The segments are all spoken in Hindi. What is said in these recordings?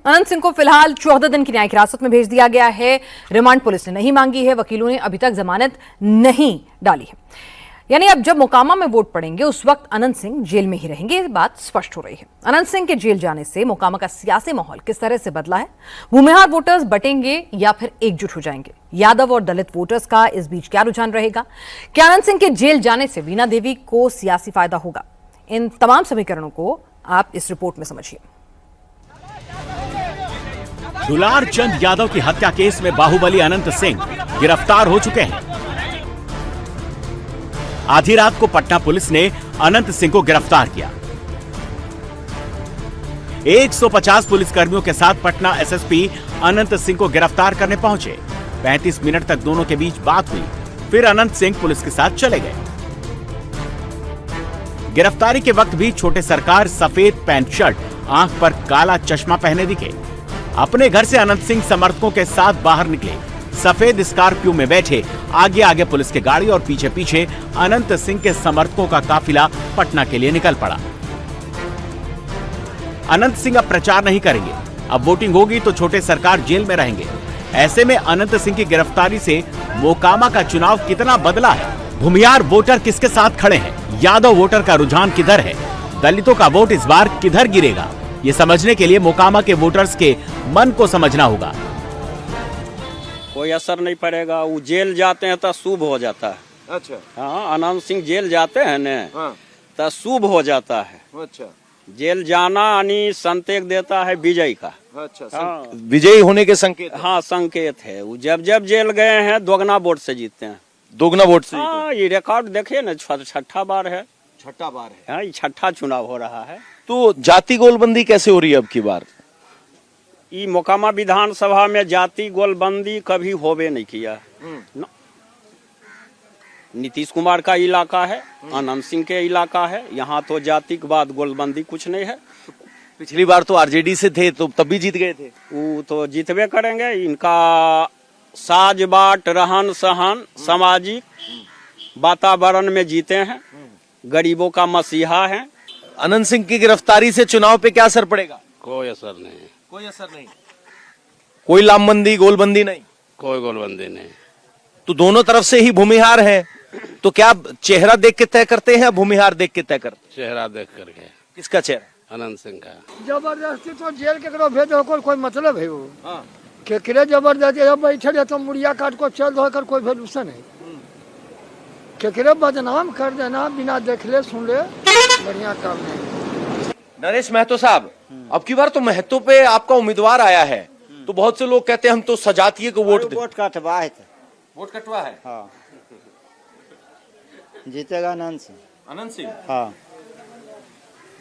अनंत सिंह को फिलहाल 14 दिन की न्यायिक हिरासत में भेज दिया गया है। रिमांड पुलिस ने नहीं मांगी है, वकीलों ने अभी तक जमानत नहीं डाली है। यानी अब जब मोकामा में वोट पड़ेंगे उस वक्त अनंत सिंह जेल में ही रहेंगे, ये बात स्पष्ट हो रही है। अनंत सिंह के जेल जाने से मोकामा का सियासी माहौल किस तरह से बदला है? भूमिहार वोटर्स बटेंगे या फिर एकजुट हो जाएंगे? यादव और दलित वोटर्स का इस बीच क्या रुझान रहेगा? क्या अनंत सिंह के जेल जाने से वीणा देवी को सियासी फायदा होगा? इन तमाम समीकरणों को आप इस रिपोर्ट में समझिए। दुलार चंद यादव की हत्या केस में बाहुबली अनंत सिंह गिरफ्तार हो चुके हैं। आधी रात को पटना पुलिस ने अनंत सिंह को गिरफ्तार किया। 150 पुलिसकर्मियों के साथ पटना एसएसपी अनंत सिंह को गिरफ्तार करने पहुंचे। 35 मिनट तक दोनों के बीच बात हुई, फिर अनंत सिंह पुलिस के साथ चले गए। गिरफ्तारी के वक्त भी छोटे सरकार सफेद पैंट शर्ट, आंख पर काला चश्मा पहने दिखे। अपने घर से अनंत सिंह समर्थकों के साथ बाहर निकले। सफेद स्कॉर्पियो में बैठे आगे आगे पुलिस की गाड़ी और पीछे पीछे अनंत सिंह के समर्थकों का काफिला पटना के लिए निकल पड़ा। अनंत सिंह अब प्रचार नहीं करेंगे। अब वोटिंग होगी तो छोटे सरकार जेल में रहेंगे। ऐसे में अनंत सिंह की गिरफ्तारी से मोकामा का चुनाव कितना बदला है? भूमिहार वोटर किसके साथ खड़े हैं? यादव वोटर का रुझान किधर है? दलितों का वोट इस बार किधर गिरेगा? ये समझने के लिए मोकामा के वोटर्स के मन को समझना होगा। कोई असर नहीं पड़ेगा। वो जेल जाते हैं तो शुभ हो जाता है। अच्छा। हाँ, अनंत सिंह जेल जाते हैं न, हाँ। तो शुभ हो जाता है। अच्छा। जेल जाना यानी संकेत देता है विजय का। अच्छा। हाँ। विजयी होने के संकेत है। हाँ, संकेत है। वो जब जब जेल गए हैं दोगुना वोट से जीतते हैं। दोगुना वोट से? हाँ, ये रिकॉर्ड देखिए ना, छठा बार है। छठा बार है। हाँ, ये छठा चुनाव हो रहा है। तो जाति गोलबंदी कैसे हो रही है अब की बार? ये मोकामा विधानसभा में जाति गोलबंदी कभी होवे नहीं किया। नीतीश कुमार का इलाका है, अनंत सिंह के इलाका है, यहाँ तो जाति के बाद गोलबंदी कुछ नहीं है। पिछली बार तो आरजेडी से थे तो तब भी जीत गए थे। वो तो जीतवे करेंगे। इनका साज बाट रहन सहन सामाजिक वातावरण में जीते हैं, गरीबों का मसीहा है। अनंत सिंह की गिरफ्तारी से चुनाव पे क्या असर पड़ेगा? कोई असर नहीं। कोई असर नहीं। कोई लामबंदी गोलबंदी नहीं? कोई गोलबंदी नहीं। तो दोनों तरफ से ही भूमिहार है, तो क्या चेहरा देख के तय करते हैं या भूमिहार देख के तय करते? चेहरा देख करके। किसका चेहरा? अनंत सिंह का। जबरदस्ती तो जेल के भेजो कोई मतलब है? वो हाँ। केकरे जबरदस्ती बैठे रहे तो मुड़िया काट को चल धोकर कोई वैल्यूशन है? केकरे बदनाम कर देना बिना देख ले सुन ले, बढ़िया काम नहीं। नरेश महतो साहब, अब की बार तो महतो पे आपका उम्मीदवार आया है, तो बहुत से लोग कहते हैं हम तो सजातीय को वोट वोट कटवा है। वोट कटवा है। हाँ, जीतेगा अनंत सिंह। अनंत सिंह? हाँ।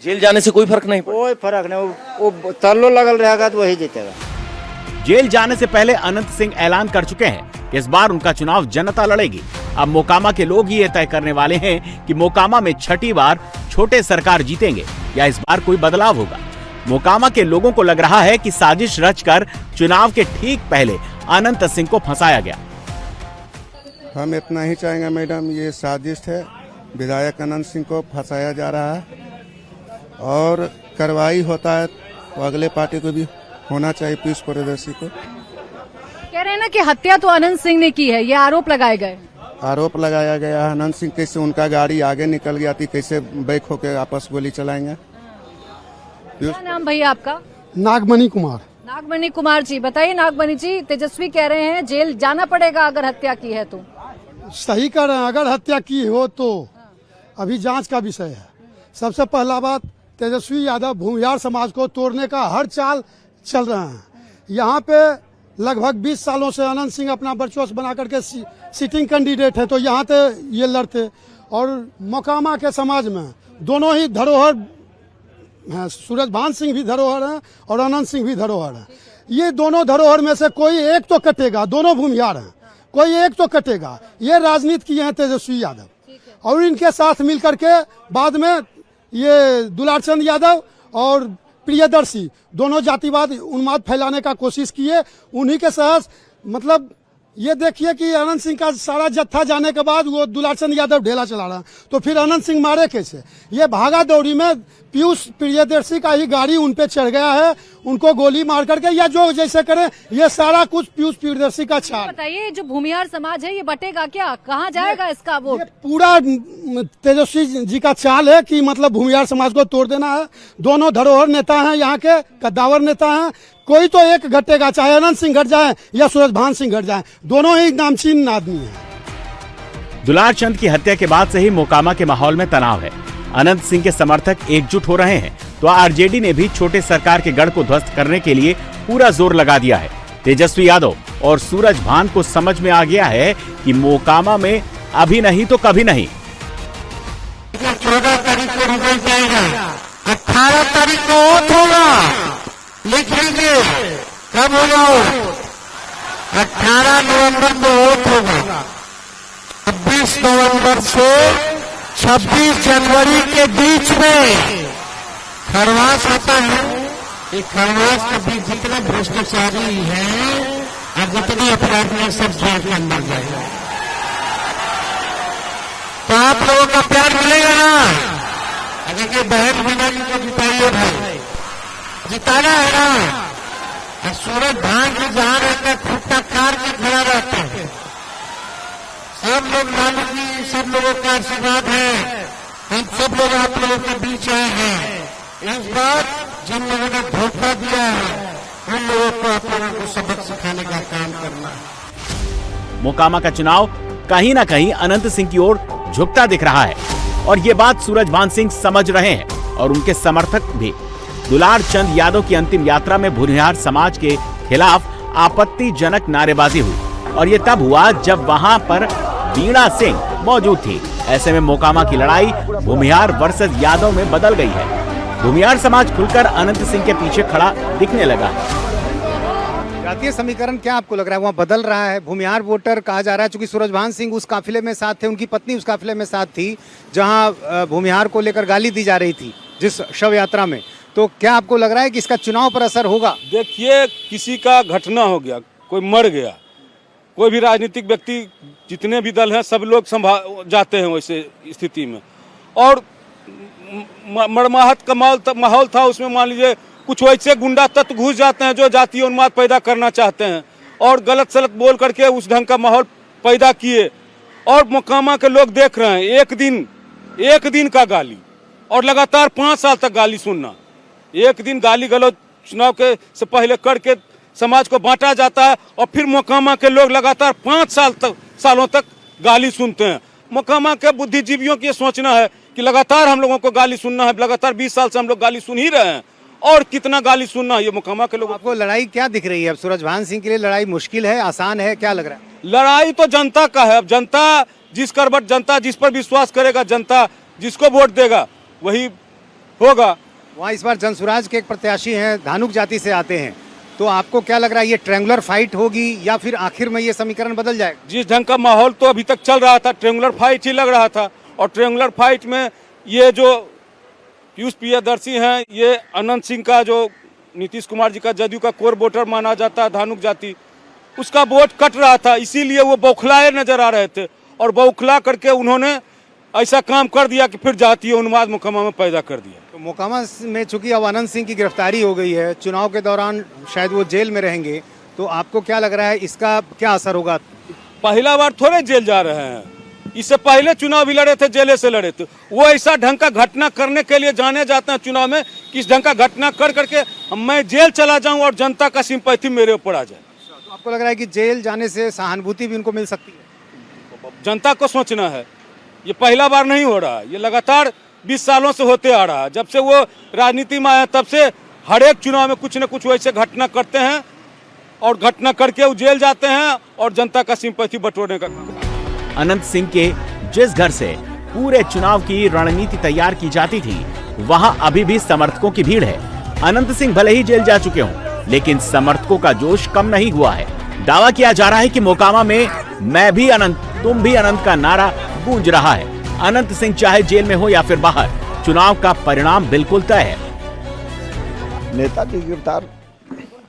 जेल जाने से कोई फर्क नहीं पड़ा? कोई फर्क नहीं, वो तल्लो लगल रहेगा तो वही जीतेगा। जेल जाने से पहले अनंत सिंह ऐलान कर चुके हैं कि इस बार उनका चुनाव जनता लड़ेगी। अब मोकामा के लोग ही ये तय करने वाले हैं कि मोकामा में छठी बार छोटे सरकार जीतेंगे या इस बार कोई बदलाव होगा। मोकामा के लोगों को लग रहा है कि साजिश रचकर चुनाव के ठीक पहले अनंत सिंह को फंसाया गया। हम इतना ही चाहेंगे मैडम, ये साजिश है। विधायक अनंत सिंह को फंसाया जा रहा है और कार्रवाई होता है तो अगले पार्टी को भी होना चाहिए, पुलिस प्रदर्शी को। कह रहे हैं ना कि हत्या तो अनंत सिंह ने की है, ये आरोप लगाए गए। आरोप लगाया गया है। अनंत सिंह कैसे उनका गाड़ी आगे निकल गया थी, कैसे बैक होकर आपस गोली चलाएंगे? क्या नाम भैया आपका? नागमणि कुमार। नागमणि कुमार जी, बताइए नागमणि जी, तेजस्वी कह रहे हैं जेल जाना पड़ेगा अगर हत्या की है तो। सही कर रहे हैं, अगर हत्या की हो तो अभी जांच का विषय है। सबसे पहला बात, तेजस्वी यादव भूमिहार समाज को तोड़ने का हर चाल चल रहे हैं। यहाँ पे लगभग 20 सालों से अनंत सिंह अपना वर्चस्व बना करके सिटिंग कैंडिडेट है, तो यहाँ पे ये लड़ते। और मोकामा के समाज में दोनों ही धरोहर हैं, सूरजभान सिंह भी धरोहर है और अनंत सिंह भी धरोहर है। ये दोनों धरोहर में से कोई एक तो कटेगा, दोनों भूमिहार हैं, कोई एक तो कटेगा। ये राजनीति किए हैं तेजस्वी यादव और इनके साथ मिलकर के बाद में ये दुलार चंद यादव और प्रियदर्शी दोनों जातिवाद उन्माद फैलाने का कोशिश किए। उन्हीं के साथ मतलब ये देखिए कि अनंत सिंह का सारा जत्था जाने के बाद वो दुलार चंद यादव ढेला चला रहा, तो फिर अनंत सिंह मारे कैसे? ये भागा दौड़ी में पीयूष प्रियदर्शी का ही गाड़ी उन पे चढ़ गया है, उनको गोली मार करके या जो जैसे करे, ये सारा कुछ पीयूष प्रियदर्शी का चाल। बताइए, जो भूमिहार समाज है ये बटेगा क्या, कहाँ जाएगा इसका वोट? ये पूरा तेजस्वी जी का चाल है कि मतलब भूमिहार समाज को तोड़ देना है। दोनों धरोहर नेता हैं, यहाँ के कद्दावर नेता हैं, कोई तो एक घटेगा, चाहे अनंत सिंह घट जाए या सूरजभान सिंह घट जाए, दोनों ही नामचीन आदमी हैं। दुलार चंद की हत्या के बाद से ही मोकामा के माहौल में तनाव है। अनंत सिंह के समर्थक एकजुट हो रहे हैं, तो आरजेडी ने भी छोटे सरकार के गढ़ को ध्वस्त करने के लिए पूरा जोर लगा दिया है। तेजस्वी यादव और सूरजभान को समझ में आ गया है कि मोकामा में अभी नहीं तो कभी नहीं। 14 तारीख को रिजल्ट आएगा, 18 तारीख को वोट होगा, लिखेंगे कब होगा? 18 नवंबर को वोट होगा। 26 नवंबर से 26 जनवरी के बीच में खरवास होता है। ये खरवास के बीच जितने भ्रष्टाचारी हैं और जितने अपराध में सब जेल के अंदर जाएगा। तो आप लोगों का प्यार मिलेगा ना? अगर के बहन मीना जी को जिताइए भाई, जिताना है ना। सूरजभान जी जहां रहता है खुट्टा कार के खड़ा रहता है। सब लोग लालू जी, सब लोगों का आशीर्वाद है, हम सब लोग आप लोगों के बीच आए हैं। इस बार जिन लोगों ने धोखा दिया है उन लोगों को आप लोगों को सबक सिखाने का काम करना है। मोकामा का चुनाव कहीं ना कहीं अनंत सिंह की ओर झुकता दिख रहा है और ये बात सूरजभान सिंह समझ रहे हैं और उनके समर्थक भी। दुलार चंद यादव की अंतिम यात्रा में भूमिहार समाज के खिलाफ आपत्तिजनक नारेबाजी हुई और ये तब हुआ जब वहां पर वीणा सिंह मौजूद थी। ऐसे में मोकामा की लड़ाई भूमिहार वर्सेस यादव में बदल गई है। भूमिहार समाज खुलकर अनंत सिंह के पीछे खड़ा दिखने लगा है। जातीय समीकरण क्या आपको लग रहा है वहाँ बदल रहा है? भूमिहार वोटर कहा जा रहा है, चूंकि सूरजभान सिंह उस काफिले में साथ थे, उनकी पत्नी उस काफिले में साथ थी जहां भूमिहार को लेकर गाली दी जा रही थी जिस शव यात्रा में। तो क्या आपको लग रहा है कि इसका चुनाव पर असर होगा? देखिए, किसी का घटना हो गया, कोई मर गया, कोई भी राजनीतिक व्यक्ति, जितने भी दल हैं सब लोग संभाल जाते हैं वैसे स्थिति में। और मड़माहत का माहौल था उसमें, मान लीजिए कुछ वैसे गुंडा तत्व घुस जाते हैं जो जातीय उन्माद पैदा करना चाहते हैं और गलत सलत बोल करके उस ढंग का माहौल पैदा किए। और मोकामा के लोग देख रहे हैं, एक दिन का गाली और लगातार 5 साल तक गाली सुनना। एक दिन गाली गलौज चुनाव के से पहले करके समाज को बांटा जाता है और फिर मोकामा के लोग लगातार 5 सालों तक गाली सुनते हैं। मोकामा के बुद्धिजीवियों की सोचना है कि लगातार हम लोगों को गाली सुनना है, लगातार 20 साल से हम लोग गाली सुन ही रहे हैं और कितना गाली सुनना है ये मोकामा के लोग। आपको लड़ाई क्या दिख रही है? अब सूरजभान सिंह के लिए लड़ाई मुश्किल है, आसान है, क्या लग रहा है? लड़ाई तो जनता का है। अब जनता जिस करबट, जनता जिस पर विश्वास करेगा, जनता जिसको वोट देगा वही होगा। वहाँ इस बार जनसुराज के एक प्रत्याशी हैं, धानुक जाति से आते हैं, तो आपको क्या लग रहा है ये ट्रायंगुलर फाइट होगी या फिर आखिर में ये समीकरण बदल जाएगा? जिस ढंग का माहौल तो अभी तक चल रहा था ट्रायंगुलर फाइट ही लग रहा था और ट्रायंगुलर फाइट में ये जो पीयूष प्रियदर्शी हैं, ये अनंत सिंह का जो नीतीश कुमार जी का जदयू का कोर वोटर माना जाता है धानुक जाति, उसका वोट कट रहा था, इसीलिए वो बौखलाए नजर आ रहे थे और बौखला करके उन्होंने ऐसा काम कर दिया कि फिर जातीय उन्माद मोकामा में पैदा कर दिया। तो मोकामा में चूंकि अब अनंत सिंह की गिरफ्तारी हो गई है, चुनाव के दौरान शायद वो जेल में रहेंगे, तो आपको क्या लग रहा है इसका क्या असर होगा? पहला बार थोड़े जेल जा रहे हैं, इससे पहले चुनाव भी लड़े थे, जेले से लड़े थे। वो ऐसा ढंग का घटना करने के लिए जाने जाते हैं चुनाव में, किस ढंग का घटना कर करके मैं जेल चला जाऊं और जनता का सिंपैथी मेरे ऊपर आ जाए। तो आपको लग रहा है कि जेल जाने से सहानुभूति भी उनको मिल सकती है? जनता को सोचना है, ये पहला बार नहीं हो रहा, ये लगातार 20 सालों से होते आ रहा है। जब से वो राजनीति में आया तब से हर एक चुनाव में कुछ न कुछ वैसे घटना करते हैं और घटना करके वो जेल जाते हैं और जनता का सिंपैथी बटोरने का काम। अनंत सिंह के जिस घर से पूरे चुनाव की रणनीति तैयार की जाती थी, वहां अभी भी समर्थकों की भीड़ है। अनंत सिंह भले ही जेल जा चुके हों, लेकिन समर्थकों का जोश कम नहीं हुआ है। दावा किया जा रहा है कि मोकामा में मैं भी अनंत, तुम भी अनंत का नारा गूंज रहा है। अनंत सिंह चाहे जेल में हो या फिर बाहर, चुनाव का परिणाम बिल्कुल तय है। नेताजी गिरफ्तार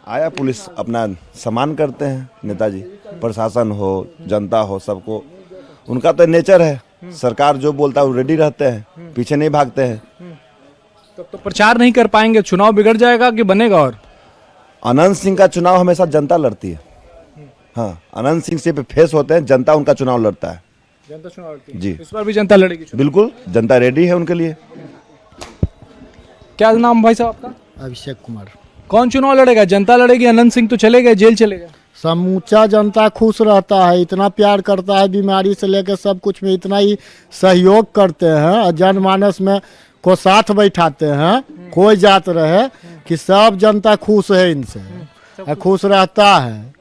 आया, पुलिस अपना सम्मान करते हैं, नेताजी, प्रशासन हो, जनता हो, सबको उनका तो नेचर है। सरकार जो बोलता है वो रेडी रहते हैं, पीछे नहीं भागते हैं। तब तो प्रचार नहीं कर पाएंगे, चुनाव बिगड़ जाएगा कि बनेगा? और अनंत सिंह का चुनाव हमेशा जनता लड़ती है। हाँ, अनंत सिंह से फेस होते हैं, जनता उनका चुनाव लड़ता है। जनता चुनाव लड़ती है। जी, इस बार भी जनता लड़ेगी चुनाव? बिल्कुल, जनता रेडी है उनके लिए। क्या नाम भाई साहब आपका? अभिषेक कुमार। कौन चुनाव लड़ेगा? जनता लड़ेगी? अनंत सिंह तो चले गए, जेल चले गए। समूचा जनता खुश रहता है, इतना प्यार करता है, बीमारी से लेकर सब कुछ में इतना ही सहयोग करते हैं, जनमानस में को साथ बैठाते हैं, कोई जात रहे कि सब जनता खुश है इनसे, खुश रहता है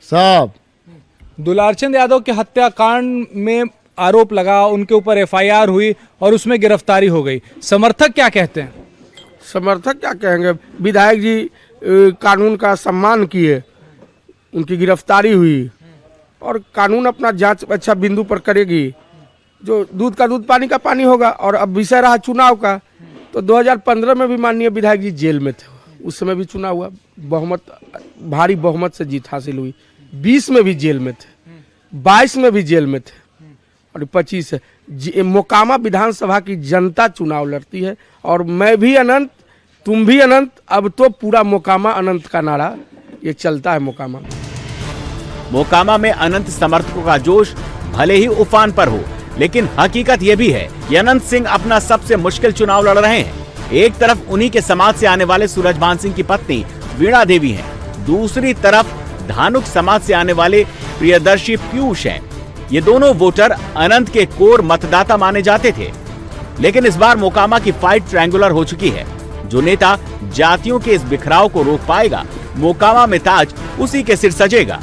सब। दुलारचंद यादव के हत्याकांड में आरोप लगा, उनके ऊपर एफआईआर हुई और उसमें गिरफ्तारी हो गई। समर्थक क्या कहते हैं? समर्थक क्या कहेंगे, विधायक जी कानून का सम्मान किए, उनकी गिरफ्तारी हुई और कानून अपना जांच अच्छा बिंदु पर करेगी। जो दूध का दूध, पानी का पानी होगा। और अब विषय रहा चुनाव का, तो 2015 में भी माननीय विधायक जी जेल में थे, उस समय भी चुनाव हुआ, बहुमत, भारी बहुमत से जीत हासिल हुई। 20 में भी जेल में थे, 22 में भी जेल में थे और 25 मोकामा विधानसभा की जनता चुनाव लड़ती है। और मैं भी अनंत, तुम भी अनंत, अब तो पूरा मोकामा अनंत का नारा ये चलता है। मोकामा में अनंत समर्थकों का जोश भले ही उफान पर हो, लेकिन हकीकत यह भी है कि अनंत सिंह अपना सबसे मुश्किल चुनाव लड़ रहे हैं। एक तरफ उन्हीं के समाज से आने वाले सूरजभान सिंह की पत्नी वीणा देवी हैं, दूसरी तरफ धानुक समाज से आने वाले प्रियदर्शी पीयूष हैं। ये दोनों वोटर अनंत के कोर मतदाता माने जाते थे, लेकिन इस बार मोकामा की फाइट ट्रायंगुलर हो चुकी है। जो नेता जातियों के इस बिखराव को रोक पाएगा, मोकामा में ताज उसी के सिर सजेगा।